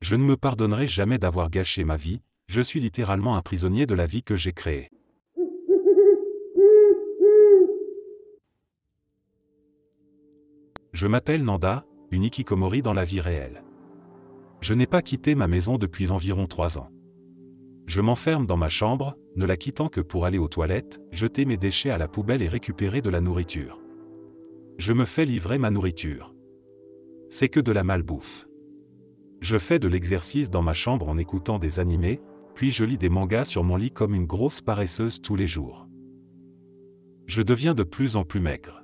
Je ne me pardonnerai jamais d'avoir gâché ma vie, je suis littéralement un prisonnier de la vie que j'ai créée. Je m'appelle Nanda, une hikikomori dans la vie réelle. Je n'ai pas quitté ma maison depuis environ 3 ans. Je m'enferme dans ma chambre, ne la quittant que pour aller aux toilettes, jeter mes déchets à la poubelle et récupérer de la nourriture. Je me fais livrer ma nourriture. C'est que de la malbouffe. Je fais de l'exercice dans ma chambre en écoutant des animés, puis je lis des mangas sur mon lit comme une grosse paresseuse tous les jours. Je deviens de plus en plus maigre.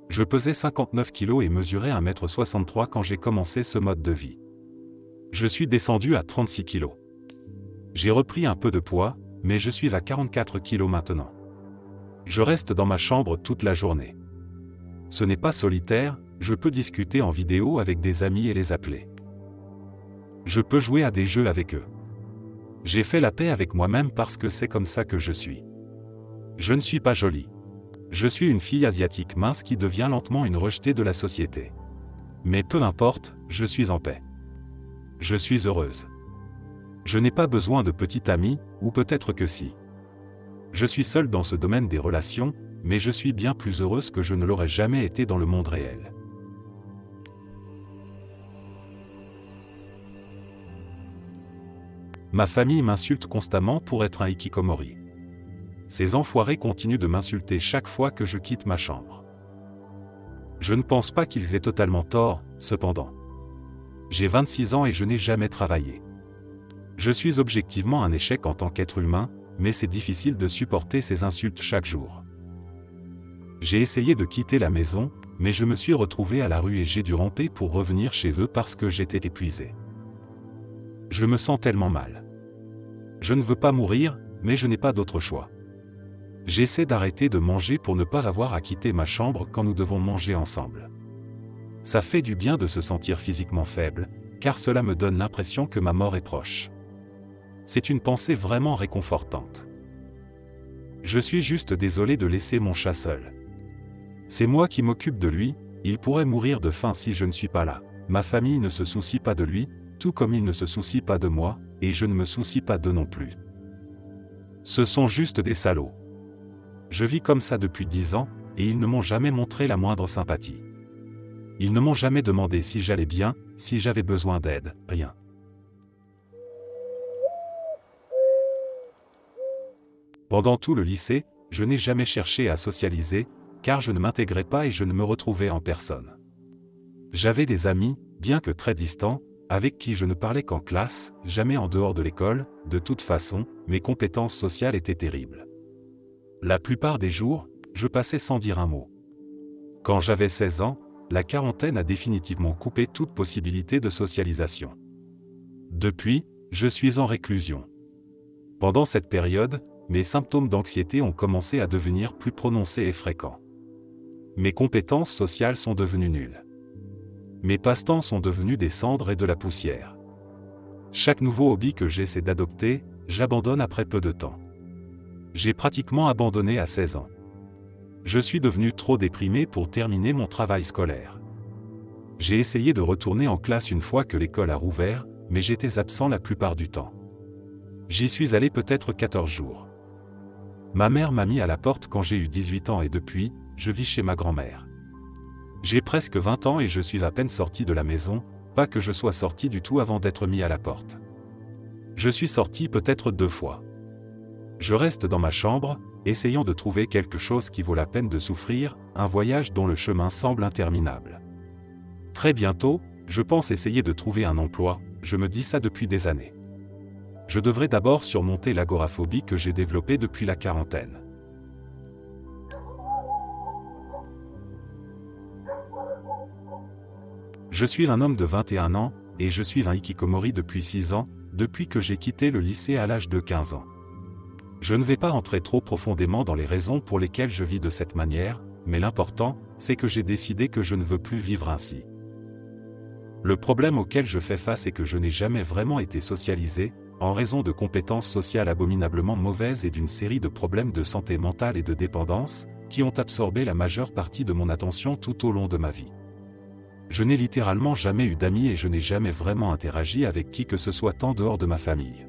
Je pesais 59 kg et mesurais 1,63 m quand j'ai commencé ce mode de vie. Je suis descendu à 36 kg. J'ai repris un peu de poids, mais je suis à 44 kg maintenant. Je reste dans ma chambre toute la journée. Ce n'est pas solitaire, je peux discuter en vidéo avec des amis et les appeler. Je peux jouer à des jeux avec eux. J'ai fait la paix avec moi-même parce que c'est comme ça que je suis. Je ne suis pas jolie. Je suis une fille asiatique mince qui devient lentement une rejetée de la société. Mais peu importe, je suis en paix. Je suis heureuse. Je n'ai pas besoin de petit ami, ou peut-être que si. Je suis seule dans ce domaine des relations, mais je suis bien plus heureuse que je ne l'aurais jamais été dans le monde réel. Ma famille m'insulte constamment pour être un hikikomori. Ces enfoirés continuent de m'insulter chaque fois que je quitte ma chambre. Je ne pense pas qu'ils aient totalement tort, cependant. J'ai 26 ans et je n'ai jamais travaillé. Je suis objectivement un échec en tant qu'être humain, mais c'est difficile de supporter ces insultes chaque jour. J'ai essayé de quitter la maison, mais je me suis retrouvé à la rue et j'ai dû ramper pour revenir chez eux parce que j'étais épuisé. Je me sens tellement mal. Je ne veux pas mourir, mais je n'ai pas d'autre choix. J'essaie d'arrêter de manger pour ne pas avoir à quitter ma chambre quand nous devons manger ensemble. Ça fait du bien de se sentir physiquement faible, car cela me donne l'impression que ma mort est proche. C'est une pensée vraiment réconfortante. Je suis juste désolé de laisser mon chat seul. C'est moi qui m'occupe de lui, il pourrait mourir de faim si je ne suis pas là. Ma famille ne se soucie pas de lui, tout comme il ne se soucie pas de moi, et je ne me soucie pas d'eux non plus. Ce sont juste des salauds. Je vis comme ça depuis 10 ans, et ils ne m'ont jamais montré la moindre sympathie. Ils ne m'ont jamais demandé si j'allais bien, si j'avais besoin d'aide, rien. Pendant tout le lycée, je n'ai jamais cherché à socialiser, car je ne m'intégrais pas et je ne me retrouvais en personne. J'avais des amis, bien que très distants, avec qui je ne parlais qu'en classe, jamais en dehors de l'école. De toute façon, mes compétences sociales étaient terribles. La plupart des jours, je passais sans dire un mot. Quand j'avais 16 ans, la quarantaine a définitivement coupé toute possibilité de socialisation. Depuis, je suis en réclusion. Pendant cette période, mes symptômes d'anxiété ont commencé à devenir plus prononcés et fréquents. Mes compétences sociales sont devenues nulles. Mes passe-temps sont devenus des cendres et de la poussière. Chaque nouveau hobby que j'essaie d'adopter, j'abandonne après peu de temps. J'ai pratiquement abandonné à 16 ans. Je suis devenu trop déprimé pour terminer mon travail scolaire. J'ai essayé de retourner en classe une fois que l'école a rouvert, mais j'étais absent la plupart du temps. J'y suis allé peut-être 14 jours. Ma mère m'a mis à la porte quand j'ai eu 18 ans et depuis, je vis chez ma grand-mère. J'ai presque 20 ans et je suis à peine sorti de la maison, pas que je sois sorti du tout avant d'être mis à la porte. Je suis sorti peut-être 2 fois. Je reste dans ma chambre, essayant de trouver quelque chose qui vaut la peine de souffrir, un voyage dont le chemin semble interminable. Très bientôt, je pense essayer de trouver un emploi, je me dis ça depuis des années. Je devrais d'abord surmonter l'agoraphobie que j'ai développée depuis la quarantaine. Je suis un homme de 21 ans, et je suis un hikikomori depuis 6 ans, depuis que j'ai quitté le lycée à l'âge de 15 ans. Je ne vais pas rentrer trop profondément dans les raisons pour lesquelles je vis de cette manière, mais l'important, c'est que j'ai décidé que je ne veux plus vivre ainsi. Le problème auquel je fais face est que je n'ai jamais vraiment été socialisé, en raison de compétences sociales abominablement mauvaises et d'une série de problèmes de santé mentale et de dépendance, qui ont absorbé la majeure partie de mon attention tout au long de ma vie. Je n'ai littéralement jamais eu d'amis et je n'ai jamais vraiment interagi avec qui que ce soit en dehors de ma famille.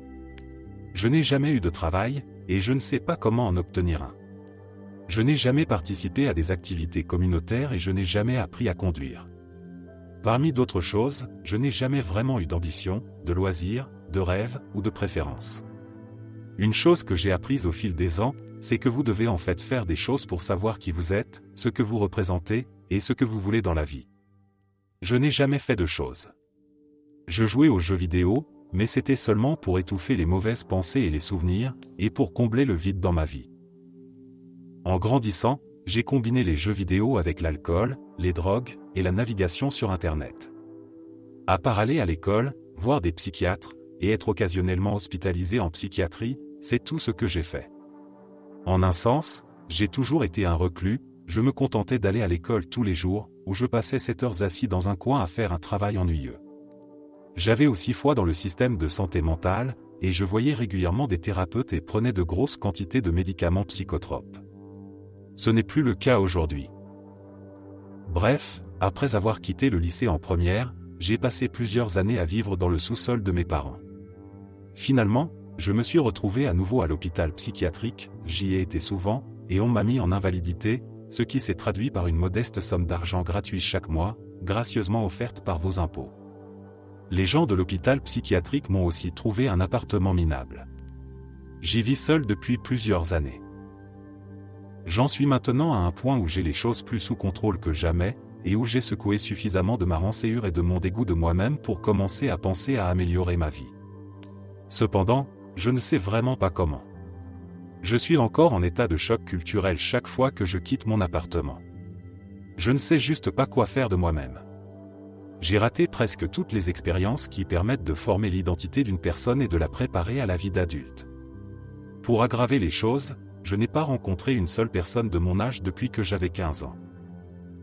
Je n'ai jamais eu de travail, et je ne sais pas comment en obtenir un. Je n'ai jamais participé à des activités communautaires et je n'ai jamais appris à conduire. Parmi d'autres choses, je n'ai jamais vraiment eu d'ambition, de loisirs, de rêves ou de préférences. Une chose que j'ai apprise au fil des ans, c'est que vous devez en fait faire des choses pour savoir qui vous êtes, ce que vous représentez, et ce que vous voulez dans la vie. Je n'ai jamais fait de choses. Je jouais aux jeux vidéo, mais c'était seulement pour étouffer les mauvaises pensées et les souvenirs, et pour combler le vide dans ma vie. En grandissant, j'ai combiné les jeux vidéo avec l'alcool, les drogues, et la navigation sur Internet. À part aller à l'école, voir des psychiatres, et être occasionnellement hospitalisé en psychiatrie, c'est tout ce que j'ai fait. En un sens, j'ai toujours été un reclus, je me contentais d'aller à l'école tous les jours, où je passais 7 heures assis dans un coin à faire un travail ennuyeux. J'avais aussi foi dans le système de santé mentale, et je voyais régulièrement des thérapeutes et prenais de grosses quantités de médicaments psychotropes. Ce n'est plus le cas aujourd'hui. Bref, après avoir quitté le lycée en première, j'ai passé plusieurs années à vivre dans le sous-sol de mes parents. Finalement, je me suis retrouvé à nouveau à l'hôpital psychiatrique, j'y ai été souvent, et on m'a mis en invalidité, ce qui s'est traduit par une modeste somme d'argent gratuit chaque mois, gracieusement offerte par vos impôts. Les gens de l'hôpital psychiatrique m'ont aussi trouvé un appartement minable. J'y vis seul depuis plusieurs années. J'en suis maintenant à un point où j'ai les choses plus sous contrôle que jamais, et où j'ai secoué suffisamment de ma rançéure et de mon dégoût de moi-même pour commencer à penser à améliorer ma vie. Cependant, je ne sais vraiment pas comment. Je suis encore en état de choc culturel chaque fois que je quitte mon appartement. Je ne sais juste pas quoi faire de moi-même. J'ai raté presque toutes les expériences qui permettent de former l'identité d'une personne et de la préparer à la vie d'adulte. Pour aggraver les choses, je n'ai pas rencontré une seule personne de mon âge depuis que j'avais 15 ans.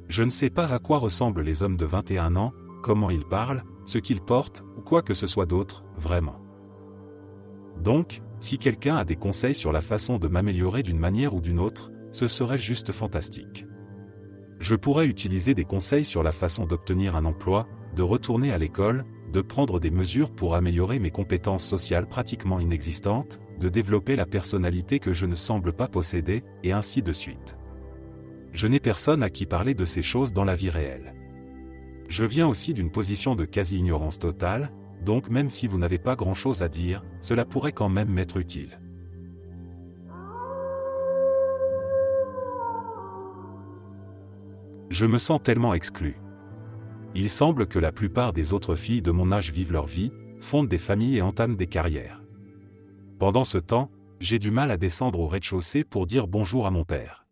Je ne sais pas à quoi ressemblent les hommes de 21 ans, comment ils parlent, ce qu'ils portent, ou quoi que ce soit d'autre, vraiment. Donc, si quelqu'un a des conseils sur la façon de m'améliorer d'une manière ou d'une autre, ce serait juste fantastique. Je pourrais utiliser des conseils sur la façon d'obtenir un emploi, de retourner à l'école, de prendre des mesures pour améliorer mes compétences sociales pratiquement inexistantes, de développer la personnalité que je ne semble pas posséder, et ainsi de suite. Je n'ai personne à qui parler de ces choses dans la vie réelle. Je viens aussi d'une position de quasi-ignorance totale, donc même si vous n'avez pas grand-chose à dire, cela pourrait quand même m'être utile. Je me sens tellement exclu. Il semble que la plupart des autres filles de mon âge vivent leur vie, fondent des familles et entament des carrières. Pendant ce temps, j'ai du mal à descendre au rez-de-chaussée pour dire bonjour à mon père.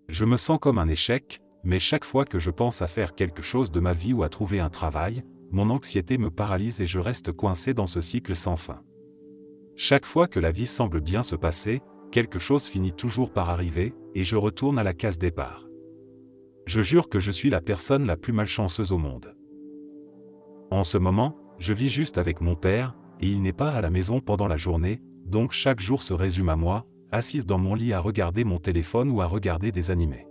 Je me sens comme un échec, mais chaque fois que je pense à faire quelque chose de ma vie ou à trouver un travail, mon anxiété me paralyse et je reste coincé dans ce cycle sans fin. Chaque fois que la vie semble bien se passer, quelque chose finit toujours par arriver, et je retourne à la case départ. Je jure que je suis la personne la plus malchanceuse au monde. En ce moment, je vis juste avec mon père, et il n'est pas à la maison pendant la journée, donc chaque jour se résume à moi, assise dans mon lit à regarder mon téléphone ou à regarder des animés.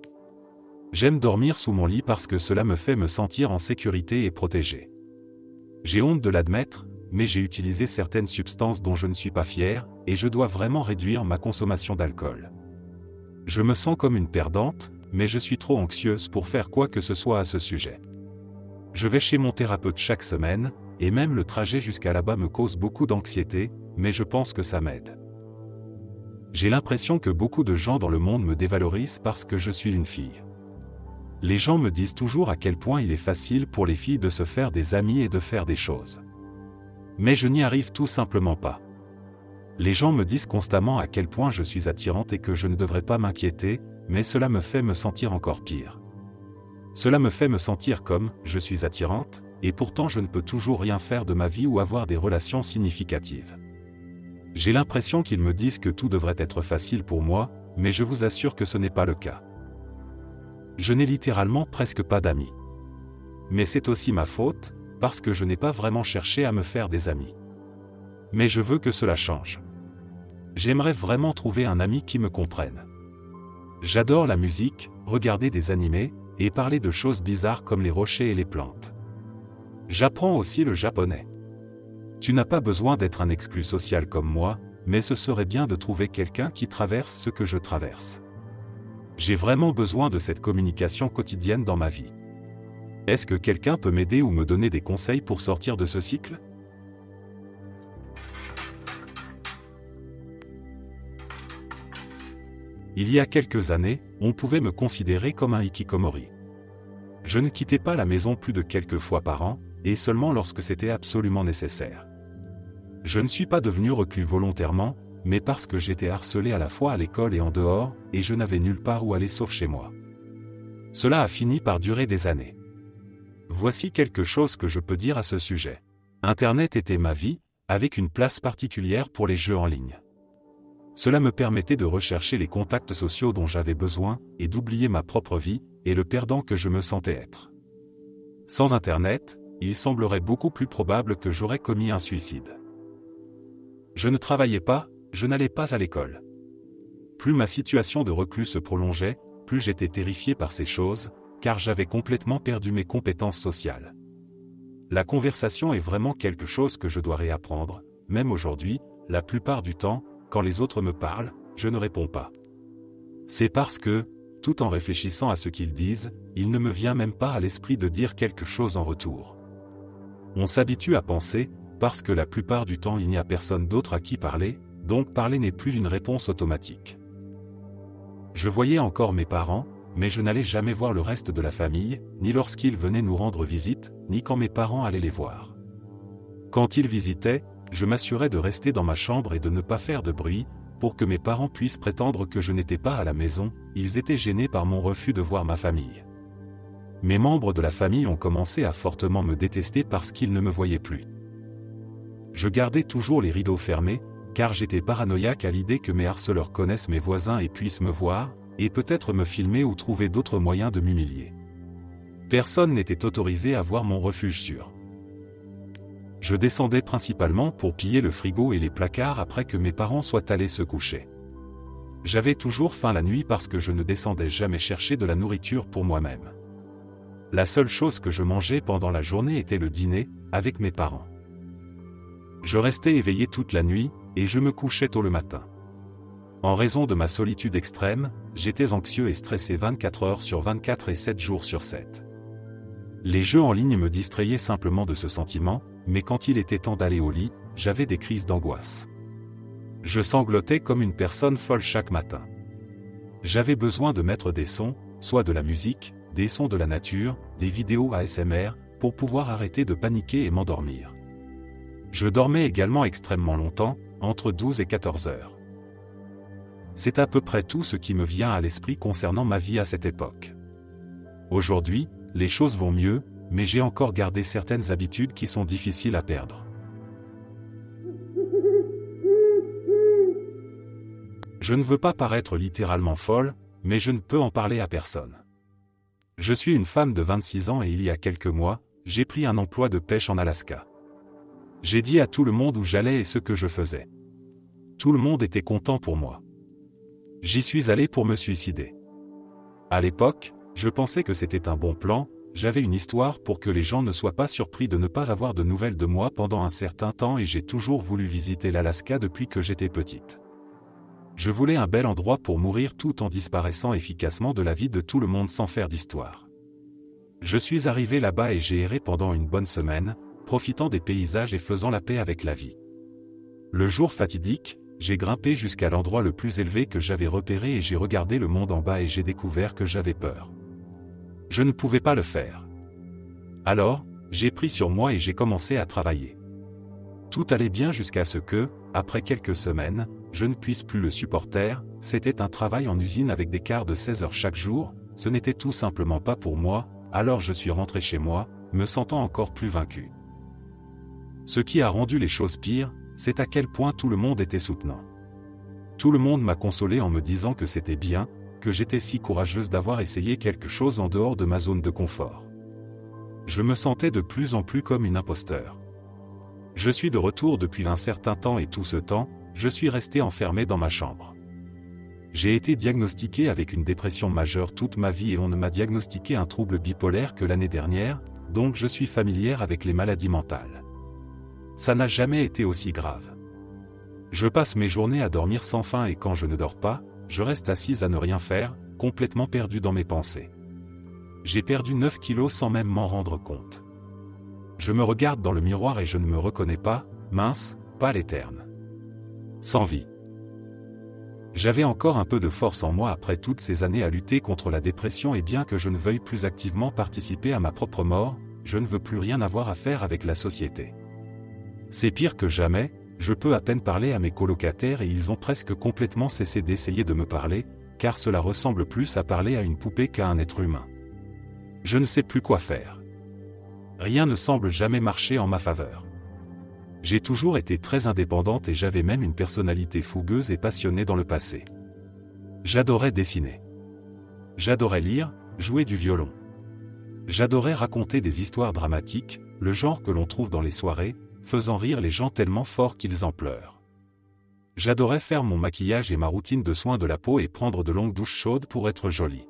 J'aime dormir sous mon lit parce que cela me fait me sentir en sécurité et protégé. J'ai honte de l'admettre, mais j'ai utilisé certaines substances dont je ne suis pas fier, et je dois vraiment réduire ma consommation d'alcool. Je me sens comme une perdante, mais je suis trop anxieuse pour faire quoi que ce soit à ce sujet. Je vais chez mon thérapeute chaque semaine, et même le trajet jusqu'à là-bas me cause beaucoup d'anxiété, mais je pense que ça m'aide. J'ai l'impression que beaucoup de gens dans le monde me dévalorisent parce que je suis une fille. Les gens me disent toujours à quel point il est facile pour les filles de se faire des amis et de faire des choses. Mais je n'y arrive tout simplement pas. Les gens me disent constamment à quel point je suis attirante et que je ne devrais pas m'inquiéter, mais cela me fait me sentir encore pire. Cela me fait me sentir comme « je suis attirante », et pourtant je ne peux toujours rien faire de ma vie ou avoir des relations significatives. J'ai l'impression qu'ils me disent que tout devrait être facile pour moi, mais je vous assure que ce n'est pas le cas. Je n'ai littéralement presque pas d'amis. Mais c'est aussi ma faute, parce que je n'ai pas vraiment cherché à me faire des amis. Mais je veux que cela change. J'aimerais vraiment trouver un ami qui me comprenne. J'adore la musique, regarder des animés, et parler de choses bizarres comme les rochers et les plantes. J'apprends aussi le japonais. Tu n'as pas besoin d'être un exclu social comme moi, mais ce serait bien de trouver quelqu'un qui traverse ce que je traverse. J'ai vraiment besoin de cette communication quotidienne dans ma vie. Est-ce que quelqu'un peut m'aider ou me donner des conseils pour sortir de ce cycle? Il y a quelques années, on pouvait me considérer comme un hikikomori. Je ne quittais pas la maison plus de quelques fois par an, et seulement lorsque c'était absolument nécessaire. Je ne suis pas devenu reclus volontairement, mais parce que j'étais harcelé à la fois à l'école et en dehors, et je n'avais nulle part où aller sauf chez moi. Cela a fini par durer des années. Voici quelque chose que je peux dire à ce sujet. Internet était ma vie, avec une place particulière pour les jeux en ligne. Cela me permettait de rechercher les contacts sociaux dont j'avais besoin, et d'oublier ma propre vie, et le perdant que je me sentais être. Sans Internet, il semblerait beaucoup plus probable que j'aurais commis un suicide. Je ne travaillais pas, je n'allais pas à l'école. Plus ma situation de reclus se prolongeait, plus j'étais terrifié par ces choses, car j'avais complètement perdu mes compétences sociales. La conversation est vraiment quelque chose que je dois réapprendre, même aujourd'hui, la plupart du temps, quand les autres me parlent, je ne réponds pas. C'est parce que, tout en réfléchissant à ce qu'ils disent, il ne me vient même pas à l'esprit de dire quelque chose en retour. On s'habitue à penser, parce que la plupart du temps il n'y a personne d'autre à qui parler, donc parler n'est plus une réponse automatique. Je voyais encore mes parents, mais je n'allais jamais voir le reste de la famille, ni lorsqu'ils venaient nous rendre visite, ni quand mes parents allaient les voir. Quand ils visitaient, je m'assurais de rester dans ma chambre et de ne pas faire de bruit, pour que mes parents puissent prétendre que je n'étais pas à la maison, ils étaient gênés par mon refus de voir ma famille. Mes membres de la famille ont commencé à fortement me détester parce qu'ils ne me voyaient plus. Je gardais toujours les rideaux fermés, car j'étais paranoïaque à l'idée que mes harceleurs connaissent mes voisins et puissent me voir, et peut-être me filmer ou trouver d'autres moyens de m'humilier. Personne n'était autorisé à voir mon refuge sûr. Je descendais principalement pour piller le frigo et les placards après que mes parents soient allés se coucher. J'avais toujours faim la nuit parce que je ne descendais jamais chercher de la nourriture pour moi-même. La seule chose que je mangeais pendant la journée était le dîner, avec mes parents. Je restais éveillé toute la nuit, et je me couchais tôt le matin. En raison de ma solitude extrême, j'étais anxieux et stressé 24 heures sur 24 et 7 jours sur 7. Les jeux en ligne me distrayaient simplement de ce sentiment, mais quand il était temps d'aller au lit, j'avais des crises d'angoisse. Je sanglotais comme une personne folle chaque matin. J'avais besoin de mettre des sons, soit de la musique, des sons de la nature, des vidéos ASMR, pour pouvoir arrêter de paniquer et m'endormir. Je dormais également extrêmement longtemps, entre 12 et 14 heures. C'est à peu près tout ce qui me vient à l'esprit concernant ma vie à cette époque. Aujourd'hui, les choses vont mieux, mais j'ai encore gardé certaines habitudes qui sont difficiles à perdre. Je ne veux pas paraître littéralement folle, mais je ne peux en parler à personne. Je suis une femme de 26 ans et il y a quelques mois, j'ai pris un emploi de pêche en Alaska. J'ai dit à tout le monde où j'allais et ce que je faisais. Tout le monde était content pour moi. J'y suis allé pour me suicider. À l'époque, je pensais que c'était un bon plan, j'avais une histoire pour que les gens ne soient pas surpris de ne pas avoir de nouvelles de moi pendant un certain temps et j'ai toujours voulu visiter l'Alaska depuis que j'étais petite. Je voulais un bel endroit pour mourir tout en disparaissant efficacement de la vie de tout le monde sans faire d'histoire. Je suis arrivé là-bas et j'ai erré pendant une bonne semaine, profitant des paysages et faisant la paix avec la vie. Le jour fatidique, j'ai grimpé jusqu'à l'endroit le plus élevé que j'avais repéré et j'ai regardé le monde en bas et j'ai découvert que j'avais peur. Je ne pouvais pas le faire. Alors, j'ai pris sur moi et j'ai commencé à travailler. Tout allait bien jusqu'à ce que, après quelques semaines, je ne puisse plus le supporter, c'était un travail en usine avec des quarts de 16 heures chaque jour, ce n'était tout simplement pas pour moi, alors je suis rentré chez moi, me sentant encore plus vaincu. Ce qui a rendu les choses pires, c'est à quel point tout le monde était soutenant. Tout le monde m'a consolé en me disant que c'était bien, que j'étais si courageuse d'avoir essayé quelque chose en dehors de ma zone de confort. Je me sentais de plus en plus comme une imposteur. Je suis de retour depuis un certain temps et tout ce temps, je suis resté enfermé dans ma chambre. J'ai été diagnostiqué avec une dépression majeure toute ma vie et on ne m'a diagnostiqué un trouble bipolaire que l'année dernière, donc je suis familière avec les maladies mentales. Ça n'a jamais été aussi grave. Je passe mes journées à dormir sans fin et quand je ne dors pas, je reste assise à ne rien faire, complètement perdu dans mes pensées. J'ai perdu 9 kilos sans même m'en rendre compte. Je me regarde dans le miroir et je ne me reconnais pas, mince, pâle et terne. Sans vie. J'avais encore un peu de force en moi après toutes ces années à lutter contre la dépression et bien que je ne veuille plus activement participer à ma propre mort, je ne veux plus rien avoir à faire avec la société. C'est pire que jamais, je peux à peine parler à mes colocataires et ils ont presque complètement cessé d'essayer de me parler, car cela ressemble plus à parler à une poupée qu'à un être humain. Je ne sais plus quoi faire. Rien ne semble jamais marcher en ma faveur. J'ai toujours été très indépendante et j'avais même une personnalité fougueuse et passionnée dans le passé. J'adorais dessiner. J'adorais lire, jouer du violon. J'adorais raconter des histoires dramatiques, le genre que l'on trouve dans les soirées, faisant rire les gens tellement fort qu'ils en pleurent. J'adorais faire mon maquillage et ma routine de soins de la peau et prendre de longues douches chaudes pour être jolie.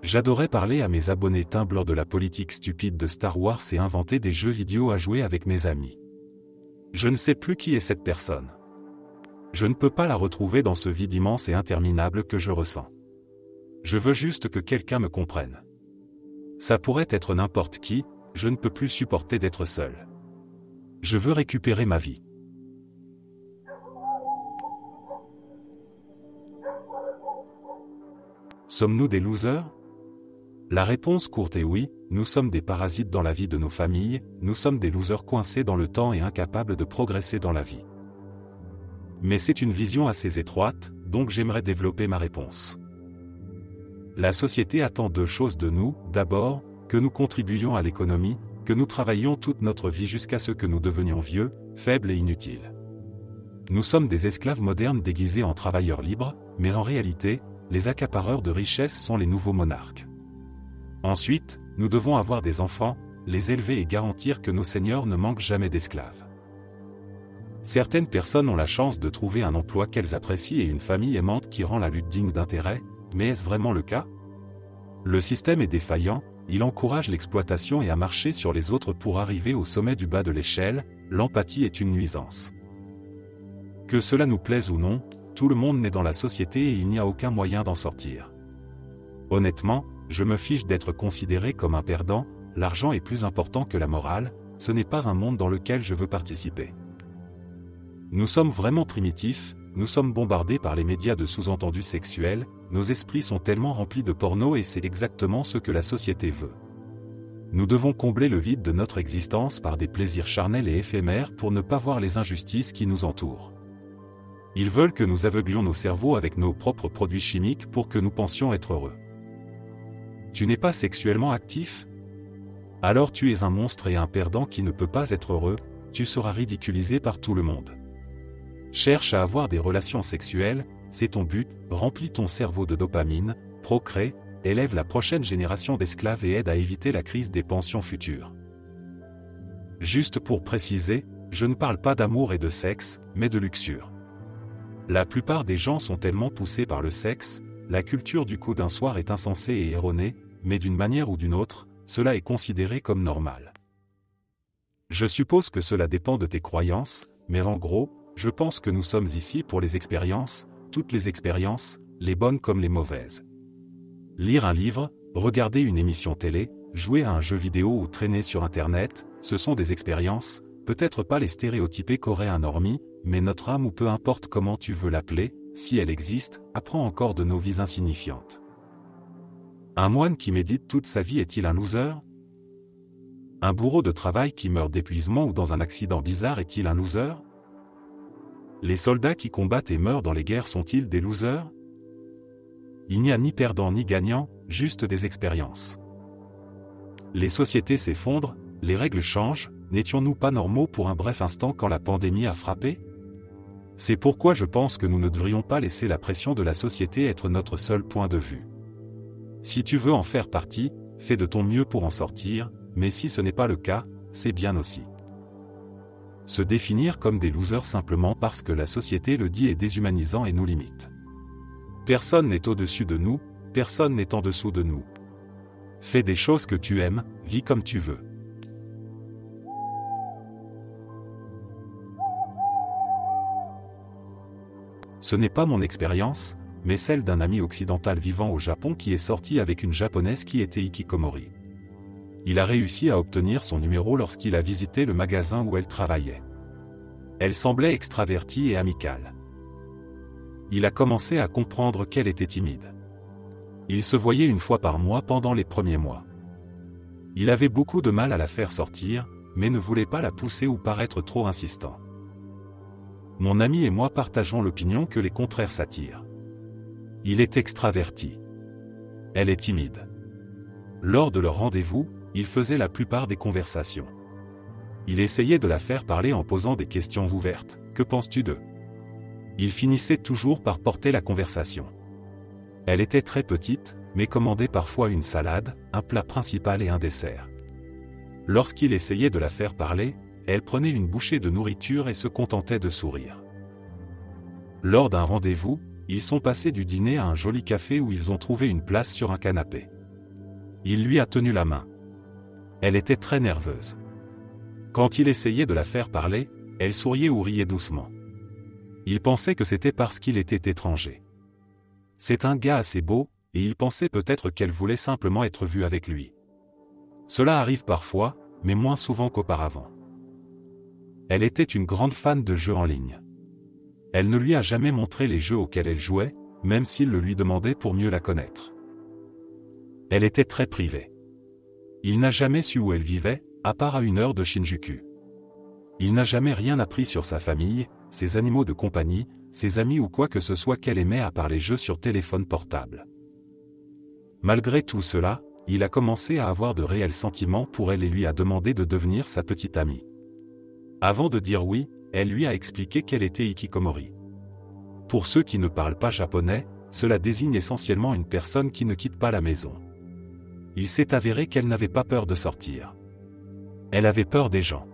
J'adorais parler à mes abonnés timbleurs de la politique stupide de Star Wars et inventer des jeux vidéo à jouer avec mes amis. Je ne sais plus qui est cette personne. Je ne peux pas la retrouver dans ce vide immense et interminable que je ressens. Je veux juste que quelqu'un me comprenne. Ça pourrait être n'importe qui, je ne peux plus supporter d'être seul. Je veux récupérer ma vie. Sommes-nous des losers ? La réponse courte est oui, nous sommes des parasites dans la vie de nos familles, nous sommes des losers coincés dans le temps et incapables de progresser dans la vie. Mais c'est une vision assez étroite, donc j'aimerais développer ma réponse. La société attend deux choses de nous, d'abord, que nous contribuions à l'économie, que nous travaillions toute notre vie jusqu'à ce que nous devenions vieux, faibles et inutiles. Nous sommes des esclaves modernes déguisés en travailleurs libres, mais en réalité, les accapareurs de richesses sont les nouveaux monarques. Ensuite, nous devons avoir des enfants, les élever et garantir que nos seigneurs ne manquent jamais d'esclaves. Certaines personnes ont la chance de trouver un emploi qu'elles apprécient et une famille aimante qui rend la lutte digne d'intérêt, mais est-ce vraiment le cas ? Le système est défaillant, il encourage l'exploitation et à marcher sur les autres pour arriver au sommet du bas de l'échelle, l'empathie est une nuisance. Que cela nous plaise ou non, tout le monde naît dans la société et il n'y a aucun moyen d'en sortir. Honnêtement, je me fiche d'être considéré comme un perdant, l'argent est plus important que la morale, ce n'est pas un monde dans lequel je veux participer. Nous sommes vraiment primitifs, nous sommes bombardés par les médias de sous-entendus sexuels, nos esprits sont tellement remplis de porno et c'est exactement ce que la société veut. Nous devons combler le vide de notre existence par des plaisirs charnels et éphémères pour ne pas voir les injustices qui nous entourent. Ils veulent que nous aveuglions nos cerveaux avec nos propres produits chimiques pour que nous pensions être heureux. Tu n'es pas sexuellement actif ? Alors tu es un monstre et un perdant qui ne peut pas être heureux, tu seras ridiculisé par tout le monde. Cherche à avoir des relations sexuelles, c'est ton but, remplis ton cerveau de dopamine, procrée, élève la prochaine génération d'esclaves et aide à éviter la crise des pensions futures. Juste pour préciser, je ne parle pas d'amour et de sexe, mais de luxure. La plupart des gens sont tellement poussés par le sexe, la culture du coup d'un soir est insensée et erronée, mais d'une manière ou d'une autre, cela est considéré comme normal. Je suppose que cela dépend de tes croyances, mais en gros, je pense que nous sommes ici pour les expériences, toutes les expériences, les bonnes comme les mauvaises. Lire un livre, regarder une émission télé, jouer à un jeu vidéo ou traîner sur Internet, ce sont des expériences, peut-être pas les stéréotypées qu'aurait un normie, mais notre âme ou peu importe comment tu veux l'appeler, si elle existe, apprend encore de nos vies insignifiantes. Un moine qui médite toute sa vie est-il un loser ? Un bourreau de travail qui meurt d'épuisement ou dans un accident bizarre est-il un loser ? Les soldats qui combattent et meurent dans les guerres sont-ils des losers ? Il n'y a ni perdant ni gagnant, juste des expériences. Les sociétés s'effondrent, les règles changent, n'étions-nous pas normaux pour un bref instant quand la pandémie a frappé ? C'est pourquoi je pense que nous ne devrions pas laisser la pression de la société être notre seul point de vue. Si tu veux en faire partie, fais de ton mieux pour en sortir, mais si ce n'est pas le cas, c'est bien aussi. Se définir comme des losers simplement parce que la société le dit est déshumanisant et nous limite. Personne n'est au-dessus de nous, personne n'est en dessous de nous. Fais des choses que tu aimes, vis comme tu veux. Ce n'est pas mon expérience, mais celle d'un ami occidental vivant au Japon qui est sorti avec une japonaise qui était hikikomori. Il a réussi à obtenir son numéro lorsqu'il a visité le magasin où elle travaillait. Elle semblait extravertie et amicale. Il a commencé à comprendre qu'elle était timide. Il se voyait une fois par mois pendant les premiers mois. Il avait beaucoup de mal à la faire sortir, mais ne voulait pas la pousser ou paraître trop insistant. Mon ami et moi partageons l'opinion que les contraires s'attirent. Il est extraverti. Elle est timide. Lors de leur rendez-vous, il faisait la plupart des conversations. Il essayait de la faire parler en posant des questions ouvertes. « Que penses-tu d'eux » Il finissait toujours par porter la conversation. Elle était très petite, mais commandait parfois une salade, un plat principal et un dessert. Lorsqu'il essayait de la faire parler, elle prenait une bouchée de nourriture et se contentait de sourire. Lors d'un rendez-vous, ils sont passés du dîner à un joli café où ils ont trouvé une place sur un canapé. Il lui a tenu la main. Elle était très nerveuse. Quand il essayait de la faire parler, elle souriait ou riait doucement. Il pensait que c'était parce qu'il était étranger. C'est un gars assez beau, et il pensait peut-être qu'elle voulait simplement être vue avec lui. Cela arrive parfois, mais moins souvent qu'auparavant. Elle était une grande fan de jeux en ligne. Elle ne lui a jamais montré les jeux auxquels elle jouait, même s'il le lui demandait pour mieux la connaître. Elle était très privée. Il n'a jamais su où elle vivait, à part à 1 heure de Shinjuku. Il n'a jamais rien appris sur sa famille, ses animaux de compagnie, ses amis ou quoi que ce soit qu'elle aimait à part les jeux sur téléphone portable. Malgré tout cela, il a commencé à avoir de réels sentiments pour elle et lui a demandé de devenir sa petite amie. Avant de dire oui, elle lui a expliqué qu'elle était hikikomori. Pour ceux qui ne parlent pas japonais, cela désigne essentiellement une personne qui ne quitte pas la maison. Il s'est avéré qu'elle n'avait pas peur de sortir. Elle avait peur des gens.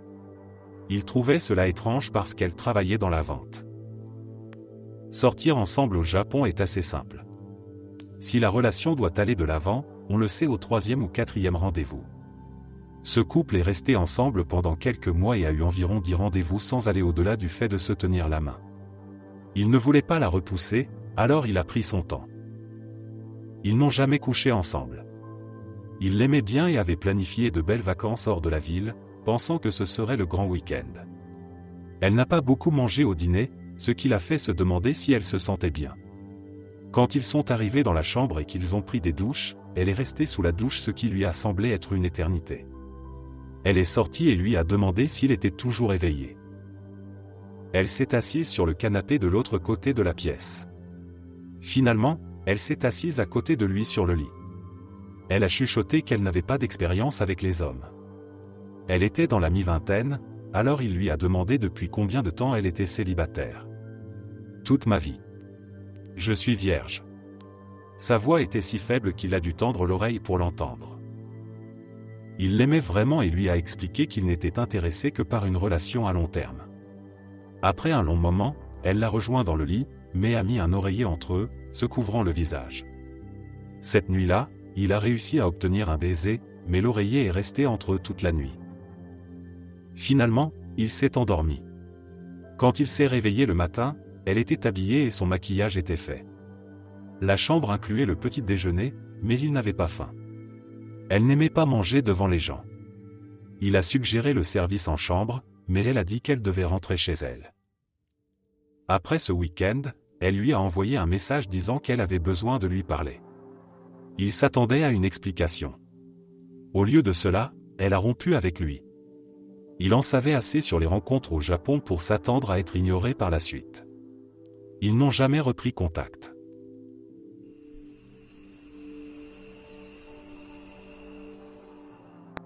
Il trouvait cela étrange parce qu'elle travaillait dans la vente. Sortir ensemble au Japon est assez simple. Si la relation doit aller de l'avant, on le sait au 3e ou 4e rendez-vous. Ce couple est resté ensemble pendant quelques mois et a eu environ 10 rendez-vous sans aller au-delà du fait de se tenir la main. Il ne voulait pas la repousser, alors il a pris son temps. Ils n'ont jamais couché ensemble. Il l'aimait bien et avait planifié de belles vacances hors de la ville, pensant que ce serait le grand week-end. Elle n'a pas beaucoup mangé au dîner, ce qui l'a fait se demander si elle se sentait bien. Quand ils sont arrivés dans la chambre et qu'ils ont pris des douches, elle est restée sous la douche ce qui lui a semblé être une éternité. Elle est sortie et lui a demandé s'il était toujours éveillé. Elle s'est assise sur le canapé de l'autre côté de la pièce. Finalement, elle s'est assise à côté de lui sur le lit. Elle a chuchoté qu'elle n'avait pas d'expérience avec les hommes. Elle était dans la mi-vingtaine, alors il lui a demandé depuis combien de temps elle était célibataire. « Toute ma vie. Je suis vierge. » Sa voix était si faible qu'il a dû tendre l'oreille pour l'entendre. Il l'aimait vraiment et lui a expliqué qu'il n'était intéressé que par une relation à long terme. Après un long moment, elle l'a rejoint dans le lit, mais a mis un oreiller entre eux, se couvrant le visage. Cette nuit-là, il a réussi à obtenir un baiser, mais l'oreiller est resté entre eux toute la nuit. Finalement, il s'est endormi. Quand il s'est réveillé le matin, elle était habillée et son maquillage était fait. La chambre incluait le petit déjeuner, mais il n'avait pas faim. Elle n'aimait pas manger devant les gens. Il a suggéré le service en chambre, mais elle a dit qu'elle devait rentrer chez elle. Après ce week-end, elle lui a envoyé un message disant qu'elle avait besoin de lui parler. Il s'attendait à une explication. Au lieu de cela, elle a rompu avec lui. Il en savait assez sur les rencontres au Japon pour s'attendre à être ignoré par la suite. Ils n'ont jamais repris contact.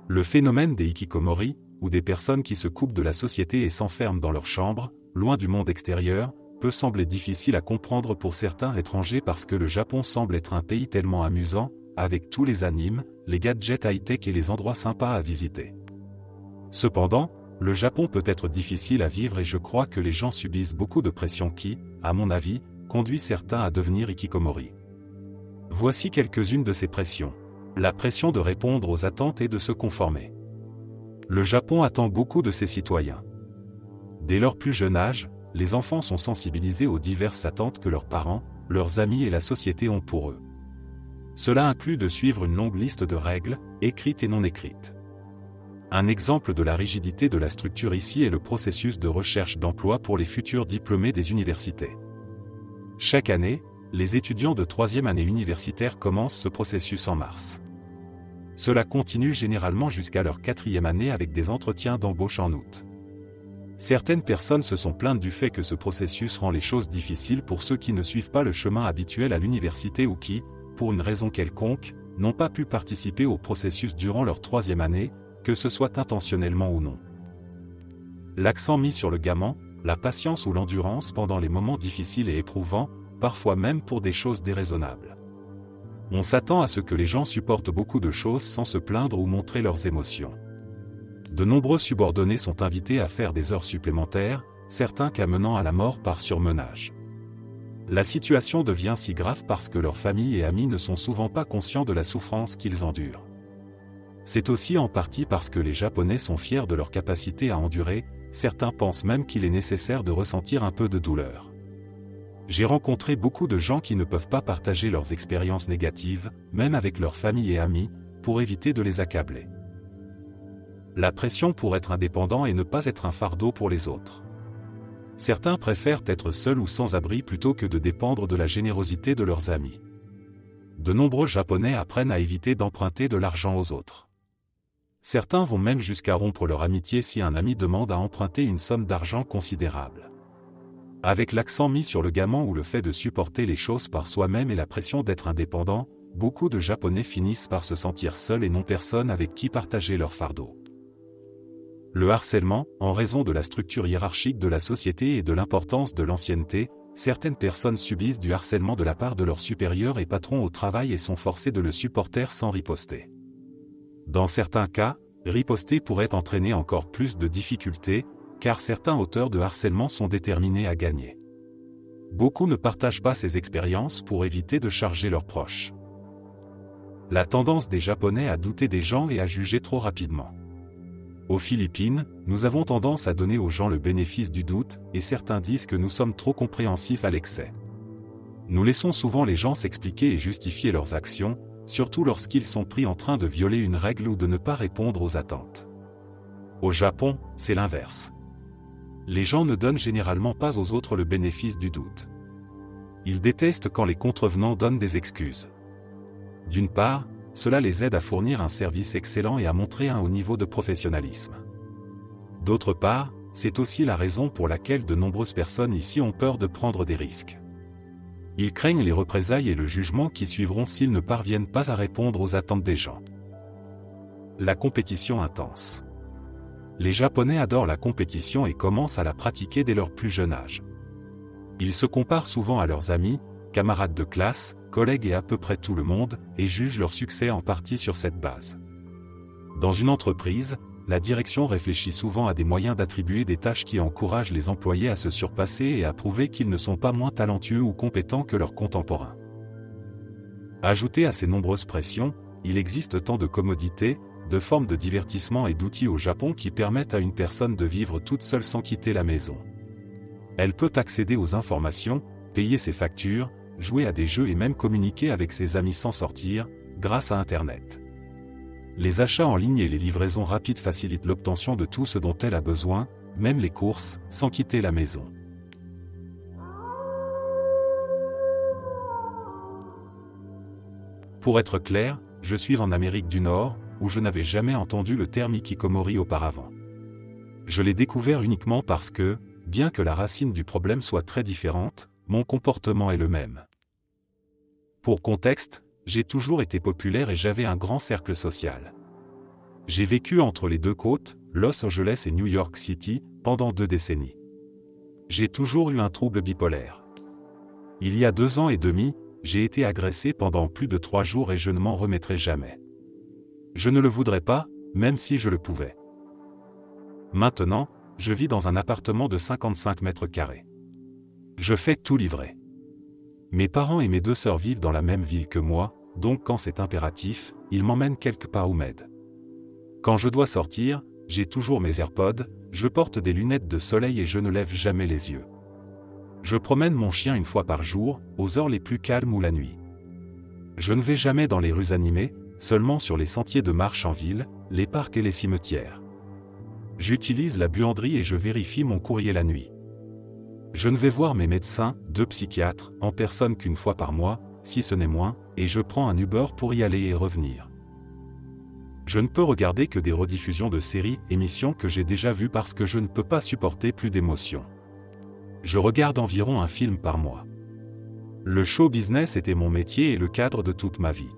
Le phénomène des hikikomori, ou des personnes qui se coupent de la société et s'enferment dans leur chambre, loin du monde extérieur, peut sembler difficile à comprendre pour certains étrangers parce que le Japon semble être un pays tellement amusant, avec tous les animes, les gadgets high-tech et les endroits sympas à visiter. Cependant, le Japon peut être difficile à vivre et je crois que les gens subissent beaucoup de pression qui, à mon avis, conduit certains à devenir hikikomori. Voici quelques-unes de ces pressions. La pression de répondre aux attentes et de se conformer. Le Japon attend beaucoup de ses citoyens. Dès leur plus jeune âge, les enfants sont sensibilisés aux diverses attentes que leurs parents, leurs amis et la société ont pour eux. Cela inclut de suivre une longue liste de règles, écrites et non écrites. Un exemple de la rigidité de la structure ici est le processus de recherche d'emploi pour les futurs diplômés des universités. Chaque année, les étudiants de 3e année universitaire commencent ce processus en mars. Cela continue généralement jusqu'à leur 4e année avec des entretiens d'embauche en août. Certaines personnes se sont plaintes du fait que ce processus rend les choses difficiles pour ceux qui ne suivent pas le chemin habituel à l'université ou qui, pour une raison quelconque, n'ont pas pu participer au processus durant leur 3e année, que ce soit intentionnellement ou non. L'accent mis sur le gaiement, la patience ou l'endurance pendant les moments difficiles et éprouvants, parfois même pour des choses déraisonnables. On s'attend à ce que les gens supportent beaucoup de choses sans se plaindre ou montrer leurs émotions. De nombreux subordonnés sont invités à faire des heures supplémentaires, certains cas menant à la mort par surmenage. La situation devient si grave parce que leurs familles et amis ne sont souvent pas conscients de la souffrance qu'ils endurent. C'est aussi en partie parce que les Japonais sont fiers de leur capacité à endurer, certains pensent même qu'il est nécessaire de ressentir un peu de douleur. J'ai rencontré beaucoup de gens qui ne peuvent pas partager leurs expériences négatives, même avec leurs familles et amis, pour éviter de les accabler. La pression pour être indépendant et ne pas être un fardeau pour les autres. Certains préfèrent être seuls ou sans abri plutôt que de dépendre de la générosité de leurs amis. De nombreux Japonais apprennent à éviter d'emprunter de l'argent aux autres. Certains vont même jusqu'à rompre leur amitié si un ami demande à emprunter une somme d'argent considérable. Avec l'accent mis sur le gaiement ou le fait de supporter les choses par soi-même et la pression d'être indépendant, beaucoup de Japonais finissent par se sentir seuls et n'ont personne avec qui partager leur fardeau. Le harcèlement, en raison de la structure hiérarchique de la société et de l'importance de l'ancienneté, certaines personnes subissent du harcèlement de la part de leurs supérieurs et patrons au travail et sont forcées de le supporter sans riposter. Dans certains cas, riposter pourrait entraîner encore plus de difficultés, car certains auteurs de harcèlement sont déterminés à gagner. Beaucoup ne partagent pas ces expériences pour éviter de charger leurs proches. La tendance des Japonais à douter des gens et à juger trop rapidement. Aux Philippines, nous avons tendance à donner aux gens le bénéfice du doute, et certains disent que nous sommes trop compréhensifs à l'excès. Nous laissons souvent les gens s'expliquer et justifier leurs actions, surtout lorsqu'ils sont pris en train de violer une règle ou de ne pas répondre aux attentes. Au Japon, c'est l'inverse. Les gens ne donnent généralement pas aux autres le bénéfice du doute. Ils détestent quand les contrevenants donnent des excuses. D'une part, cela les aide à fournir un service excellent et à montrer un haut niveau de professionnalisme. D'autre part, c'est aussi la raison pour laquelle de nombreuses personnes ici ont peur de prendre des risques. Ils craignent les représailles et le jugement qui suivront s'ils ne parviennent pas à répondre aux attentes des gens. La compétition intense. Les Japonais adorent la compétition et commencent à la pratiquer dès leur plus jeune âge. Ils se comparent souvent à leurs amis, camarades de classe, collègues et à peu près tout le monde, et jugent leur succès en partie sur cette base. Dans une entreprise, la direction réfléchit souvent à des moyens d'attribuer des tâches qui encouragent les employés à se surpasser et à prouver qu'ils ne sont pas moins talentueux ou compétents que leurs contemporains. Ajouté à ces nombreuses pressions, il existe tant de commodités, de formes de divertissement et d'outils au Japon qui permettent à une personne de vivre toute seule sans quitter la maison. Elle peut accéder aux informations, payer ses factures, jouer à des jeux et même communiquer avec ses amis sans sortir, grâce à Internet. Les achats en ligne et les livraisons rapides facilitent l'obtention de tout ce dont elle a besoin, même les courses, sans quitter la maison. Pour être clair, je suis en Amérique du Nord, où je n'avais jamais entendu le terme hikikomori auparavant. Je l'ai découvert uniquement parce que, bien que la racine du problème soit très différente, mon comportement est le même. Pour contexte, j'ai toujours été populaire et j'avais un grand cercle social. J'ai vécu entre les deux côtes, Los Angeles et New York City, pendant 2 décennies. J'ai toujours eu un trouble bipolaire. Il y a 2 ans et demi, j'ai été agressé pendant plus de 3 jours et je ne m'en remettrai jamais. Je ne le voudrais pas, même si je le pouvais. Maintenant, je vis dans un appartement de 55 mètres carrés. Je fais tout livrer. Mes parents et mes 2 sœurs vivent dans la même ville que moi, donc quand c'est impératif, ils m'emmènent quelque part ou m'aident. Quand je dois sortir, j'ai toujours mes AirPods, je porte des lunettes de soleil et je ne lève jamais les yeux. Je promène mon chien 1 fois par jour, aux heures les plus calmes ou la nuit. Je ne vais jamais dans les rues animées, seulement sur les sentiers de marche en ville, les parcs et les cimetières. J'utilise la buanderie et je vérifie mon courrier la nuit. Je ne vais voir mes médecins, 2 psychiatres, en personne qu'1 fois par mois, si ce n'est moins, et je prends un Uber pour y aller et revenir. Je ne peux regarder que des rediffusions de séries, émissions que j'ai déjà vues parce que je ne peux pas supporter plus d'émotions. Je regarde environ un film par mois. Le show business était mon métier et le cadre de toute ma vie.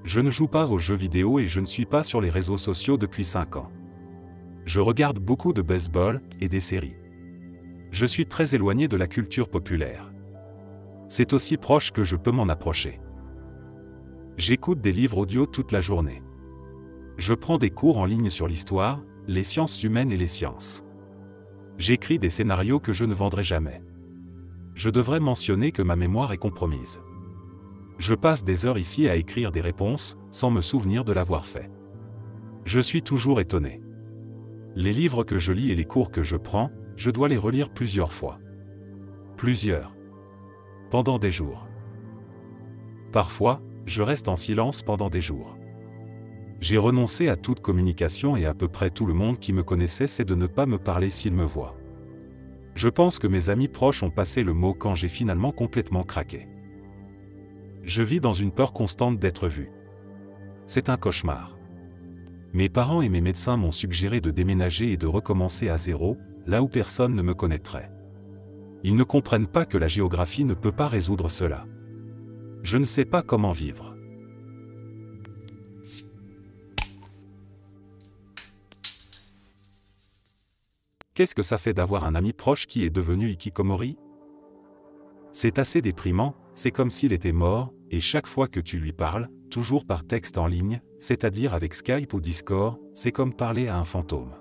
Je ne joue pas aux jeux vidéo et je ne suis pas sur les réseaux sociaux depuis 5 ans. Je regarde beaucoup de baseball et des séries. Je suis très éloigné de la culture populaire. C'est aussi proche que je peux m'en approcher. J'écoute des livres audio toute la journée. Je prends des cours en ligne sur l'histoire, les sciences humaines et les sciences. J'écris des scénarios que je ne vendrai jamais. Je devrais mentionner que ma mémoire est compromise. Je passe des heures ici à écrire des réponses, sans me souvenir de l'avoir fait. Je suis toujours étonné. Les livres que je lis et les cours que je prends, je dois les relire plusieurs fois. Plusieurs. Pendant des jours. Parfois, je reste en silence pendant des jours. J'ai renoncé à toute communication et à peu près tout le monde qui me connaissait sait de ne pas me parler s'il me voit. Je pense que mes amis proches ont passé le mot quand j'ai finalement complètement craqué. Je vis dans une peur constante d'être vu. C'est un cauchemar. Mes parents et mes médecins m'ont suggéré de déménager et de recommencer à zéro, là où personne ne me connaîtrait. Ils ne comprennent pas que la géographie ne peut pas résoudre cela. Je ne sais pas comment vivre. Qu'est-ce que ça fait d'avoir un ami proche qui est devenu hikikomori? C'est assez déprimant, c'est comme s'il était mort, et chaque fois que tu lui parles, toujours par texte en ligne, c'est-à-dire avec Skype ou Discord, c'est comme parler à un fantôme.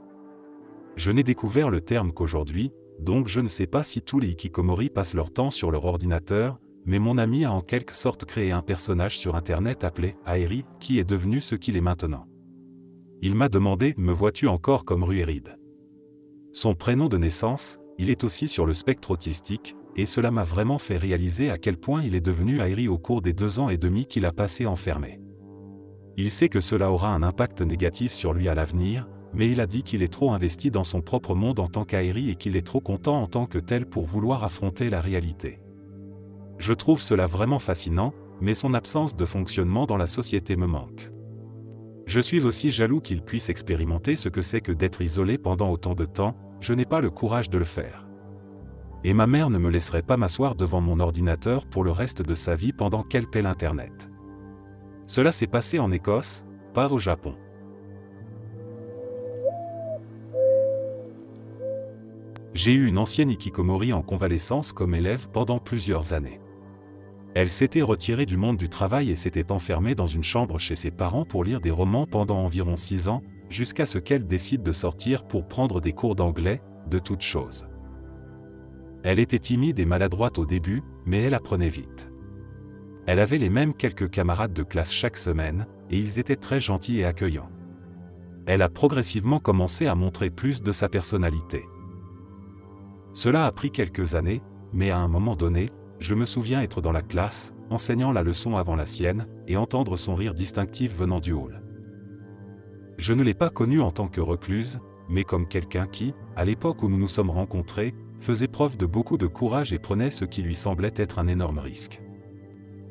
Je n'ai découvert le terme qu'aujourd'hui, donc je ne sais pas si tous les hikikomori passent leur temps sur leur ordinateur, mais mon ami a en quelque sorte créé un personnage sur internet appelé Aeri, qui est devenu ce qu'il est maintenant. Il m'a demandé « Me vois-tu encore comme Rueride ?» Son prénom de naissance, il est aussi sur le spectre autistique, et cela m'a vraiment fait réaliser à quel point il est devenu Aeri au cours des 2 ans et demi qu'il a passé enfermé. Il sait que cela aura un impact négatif sur lui à l'avenir, mais il a dit qu'il est trop investi dans son propre monde en tant qu'Aeri et qu'il est trop content en tant que tel pour vouloir affronter la réalité. Je trouve cela vraiment fascinant, mais son absence de fonctionnement dans la société me manque. Je suis aussi jaloux qu'il puisse expérimenter ce que c'est que d'être isolé pendant autant de temps, je n'ai pas le courage de le faire. Et ma mère ne me laisserait pas m'asseoir devant mon ordinateur pour le reste de sa vie pendant qu'elle paie l'Internet. Cela s'est passé en Écosse, pas au Japon. J'ai eu une ancienne hikikomori en convalescence comme élève pendant plusieurs années. Elle s'était retirée du monde du travail et s'était enfermée dans une chambre chez ses parents pour lire des romans pendant environ 6 ans, jusqu'à ce qu'elle décide de sortir pour prendre des cours d'anglais, de toutes choses. Elle était timide et maladroite au début, mais elle apprenait vite. Elle avait les mêmes quelques camarades de classe chaque semaine, et ils étaient très gentils et accueillants. Elle a progressivement commencé à montrer plus de sa personnalité. Cela a pris quelques années, mais à un moment donné, je me souviens être dans la classe, enseignant la leçon avant la sienne, et entendre son rire distinctif venant du hall. Je ne l'ai pas connue en tant que recluse, mais comme quelqu'un qui, à l'époque où nous nous sommes rencontrés, faisait preuve de beaucoup de courage et prenait ce qui lui semblait être un énorme risque.